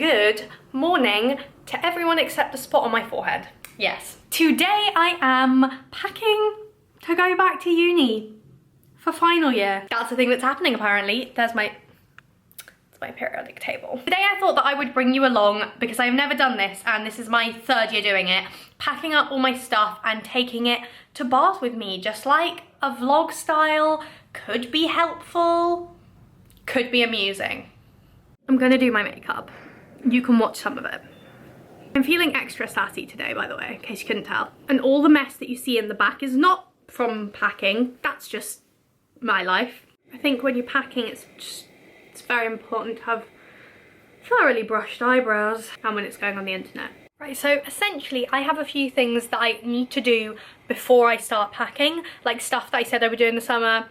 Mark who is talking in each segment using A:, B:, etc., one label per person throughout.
A: Good morning to everyone except the spot on my forehead. Yes. Today I am packing to go back to uni for final year. That's the thing that's happening apparently. There's my periodic table. Today I thought that I would bring you along because I've never done this and this is my third year doing it. Packing up all my stuff and taking it to Bath with me, just like a vlog style. Could be helpful, could be amusing. I'm gonna do my makeup. You can watch some of it. I'm feeling extra sassy today, by the way, in case you couldn't tell. And all the mess that you see in the back is not from packing, that's just my life. I think when you're packing, it's very important to have thoroughly brushed eyebrows, and when it's going on the internet. Right, so essentially I have a few things that I need to do before I start packing, like stuff that I said I would do in the summer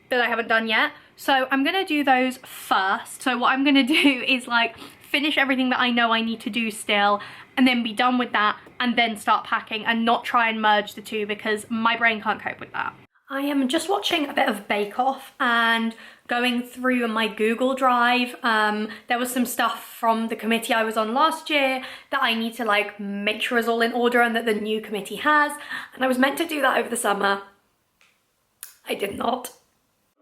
A: that I haven't done yet. So I'm gonna do those first. So what I'm gonna do is like finish everything that I know I need to do still, and then be done with that, and then start packing and not try and merge the two because my brain can't cope with that. I am just watching a bit of Bake Off and going through my Google Drive. There was some stuff from the committee I was on last year that I need to like make sure is all in order and that the new committee has. And I was meant to do that over the summer. I did not.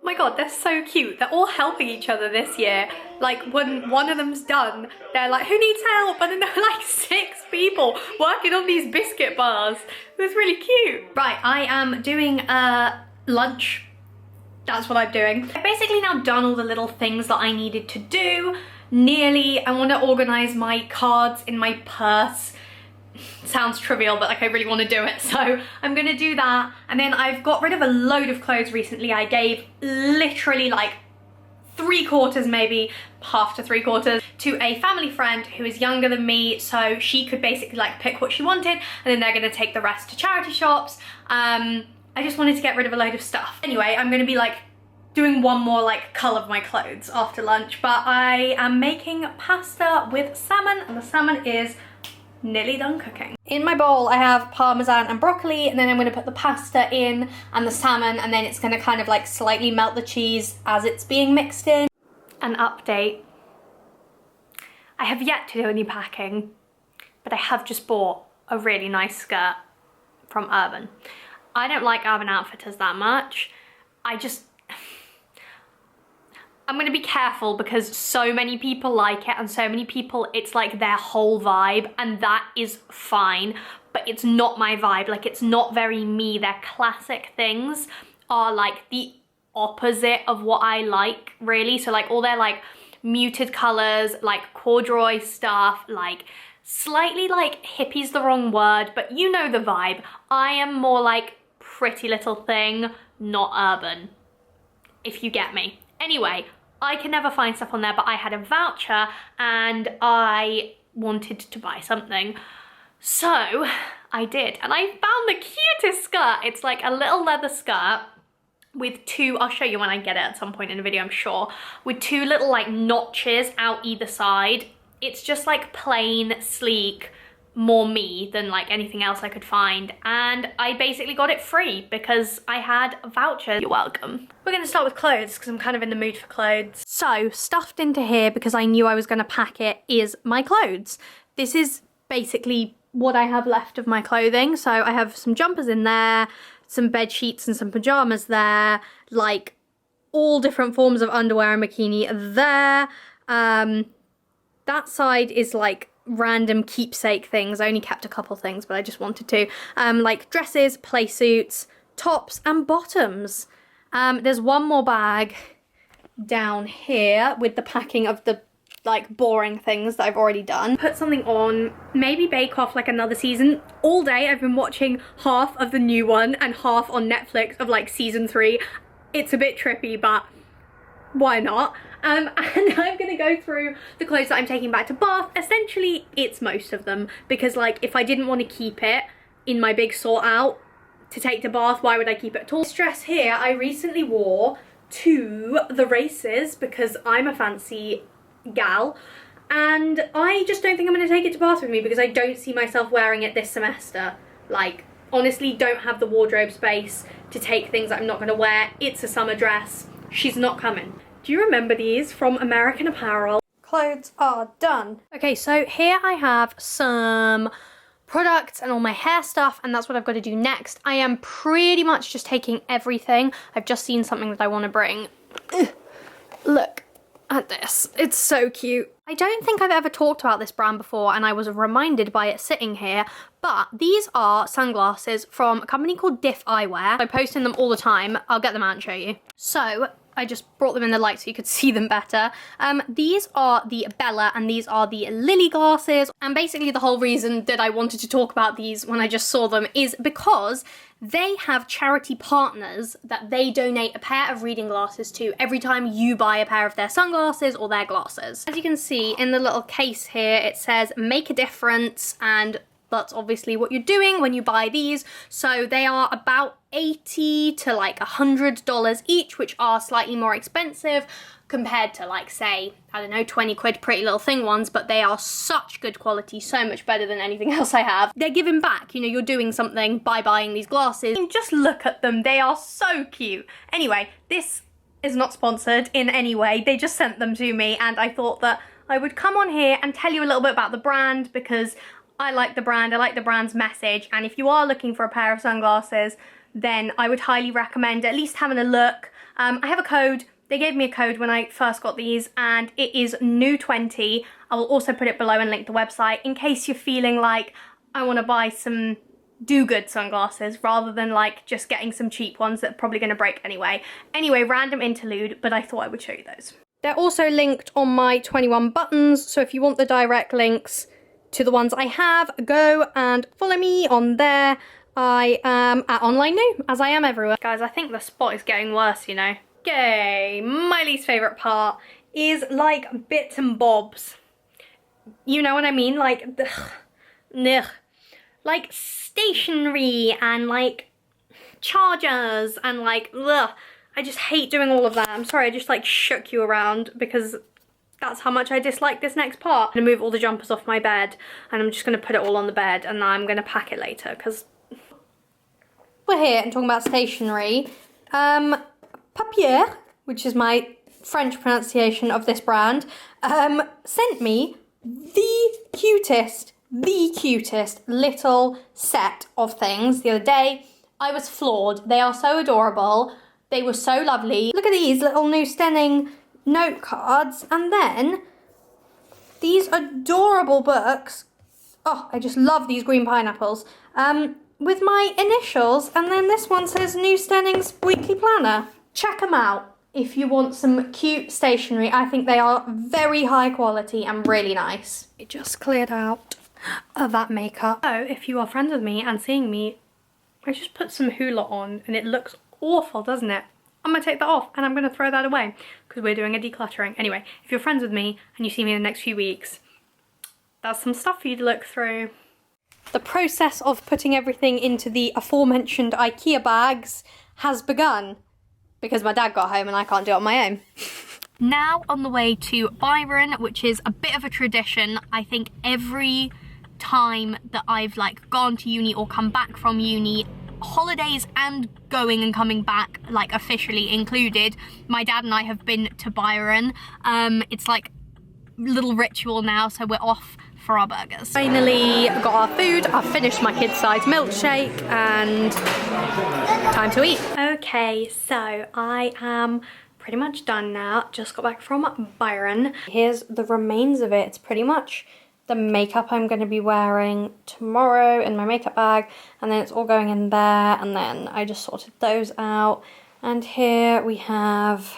A: Oh my god, they're so cute. They're all helping each other this year. Like when one of them's done, they're like, who needs help? And then there are like 6 people working on these biscuit bars. It was really cute. Right, I am doing lunch. That's what I'm doing. I've basically now done all the little things that I needed to do. Nearly. I want to organize my cards in my purse. Sounds trivial, but like I really want to do it, so I'm gonna do that. And then I've got rid of a load of clothes recently. I gave literally like 3/4, maybe half to 3/4, to a family friend who is younger than me, so she could basically like pick what she wanted, and then they're gonna take the rest to charity shops. I just wanted to get rid of a load of stuff. Anyway, I'm gonna be like doing one more like cull of my clothes after lunch, but I am making pasta with salmon, and the salmon is nearly done cooking. In my bowl I have parmesan and broccoli, and then I'm going to put the pasta in and the salmon, and then it's going to kind of like slightly melt the cheese as it's being mixed in. An update. I have yet to do any packing, but I have just bought a really nice skirt from Urban. I don't like Urban Outfitters that much. I'm gonna be careful because so many people like it and so many people, it's like their whole vibe, and that is fine, but it's not my vibe. Like, it's not very me. Their classic things are like the opposite of what I like, really. So like all their like muted colors, like corduroy stuff, like slightly like hippie's the wrong word, but you know the vibe. I am more like Pretty Little Thing, not Urban, if you get me. Anyway, I can never find stuff on there, but I had a voucher and I wanted to buy something. So I did, and I found the cutest skirt. It's like a little leather skirt with 2, I'll show you when I get it at some point in the video, I'm sure, with 2 little like notches out either side. It's just like plain, sleek, more me than like anything else I could find, and I basically got it free because I had a voucher. You're welcome. We're gonna start with clothes because I'm kind of in the mood for clothes. So stuffed into here, because I knew I was gonna pack it, is my clothes. This is basically what I have left of my clothing. So I have some jumpers in there, some bed sheets and some pajamas there, like all different forms of underwear and bikini there. That side is like random keepsake things. I only kept a couple things, but I just wanted to. Like dresses, play suits, tops and bottoms. There's one more bag down here with the packing of the like boring things that I've already done. Put something on, maybe Bake Off like another season. All day I've been watching half of the new one and half on Netflix of like season 3. It's a bit trippy, but why not? And I'm gonna go through the clothes that I'm taking back to Bath. Essentially, it's most of them, because like if I didn't want to keep it in my big sort out to take to Bath, why would I keep it at all? This dress here I recently wore to the races because I'm a fancy gal, and I just don't think I'm gonna take it to Bath with me because I don't see myself wearing it this semester. Like, honestly, don't have the wardrobe space to take things that I'm not gonna wear. It's a summer dress. She's not coming. Do you remember these from American Apparel? clothes are done. Okay, so here I have some products and all my hair stuff, and that's what I've got to do next. I am pretty much just taking everything. I've just seen something that I want to bring. Look at this. It's so cute. I don't think I've ever talked about this brand before, and I was reminded by it sitting here, but these are sunglasses from a company called Diff eyewear. I post in them all the time. I'll get them out and show you. So I just brought them in the light so you could see them better. These are the Bella and these are the Lily glasses. And basically the whole reason that I wanted to talk about these when I just saw them is because they have charity partners that they donate a pair of reading glasses to every time you buy a pair of their sunglasses or their glasses. As you can see in the little case here, it says make a difference, and that's obviously what you're doing when you buy these. So they are about $80 to like $100 each, which are slightly more expensive compared to like, say, I don't know, 20 quid Pretty Little Thing ones, but they are such good quality, so much better than anything else I have. They're giving back, you know, you're doing something by buying these glasses. And just look at them, they are so cute. Anyway, this is not sponsored in any way, they just sent them to me, and I thought that I would come on here and tell you a little bit about the brand because I like the brand, I like the brand's message, and if you are looking for a pair of sunglasses, then I would highly recommend at least having a look. I have a code. They gave me a code when I first got these, and it is NooStenning. I will also put it below and link the website in case you're feeling like I want to buy some do-good sunglasses rather than like just getting some cheap ones that are probably going to break anyway. Anyway, random interlude, but I thought I would show you those. They're also linked on my 21 buttons, so if you want the direct links to the ones I have, go and follow me on there. I am at Online New, as I am everywhere. Guys, I think the spot is getting worse, you know. Yay! My least favourite part is like bits and bobs. You know what I mean? Like, ugh, like stationery and like chargers and like, ugh. I just hate doing all of that. I'm sorry, I just like shook you around because that's how much I dislike this next part. I'm gonna move all the jumpers off my bed and I'm just gonna put it all on the bed and I'm gonna pack it later because we're here and talking about stationery. Papier, which is my French pronunciation of this brand, sent me the cutest little set of things the other day. I was floored. They are so adorable. They were so lovely. Look at these little NooStenning note cards, and then these adorable books. Oh, I just love these green pineapples. With my initials, and then this one says NooStenning's Weekly Planner. Check them out if you want some cute stationery. I think they are very high quality and really nice. It just cleared out of that makeup. So if you are friends with me and seeing me, I just put some hula on and it looks awful, doesn't it? I'm gonna take that off and I'm gonna throw that away because we're doing a decluttering. Anyway, if you're friends with me and you see me in the next few weeks, that's some stuff for you to look through. The process of putting everything into the aforementioned IKEA bags has begun because my dad got home and I can't do it on my own. Now on the way to Byron, which is a bit of a tradition. I think every time that I've like gone to uni or come back from uni, holidays and going and coming back, like officially included, my dad and I have been to Byron. It's like little ritual now, so we're off for our burgers. Finally got our food. I've finished my kid-sized milkshake and time to eat. Okay, so I am pretty much done now. Just got back from Byron. Here's the remains of it. It's pretty much the makeup I'm going to be wearing tomorrow in my makeup bag, and then it's all going in there, and then I just sorted those out. And here we have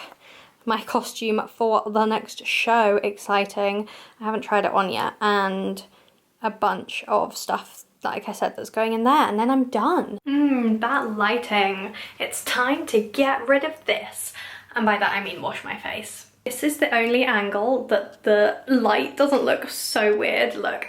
A: my costume for the next show. Exciting. I haven't tried it on yet, and a bunch of stuff, like I said, that's going in there, and then I'm done. That lighting. It's time to get rid of this, and by that I mean wash my face. This is the only angle that the light doesn't look so weird, look.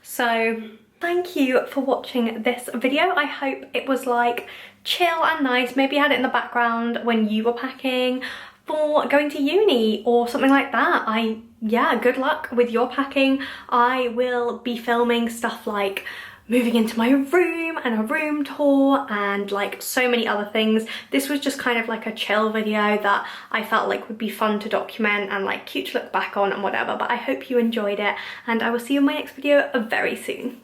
A: So thank you for watching this video. I hope it was like chill and nice. Maybe you had it in the background when you were packing for going to uni or something like that. Yeah, good luck with your packing. I will be filming stuff like moving into my room and a room tour and like so many other things. This was just kind of like a chill video that I felt like would be fun to document and like cute to look back on and whatever, but I hope you enjoyed it and I will see you in my next video very soon.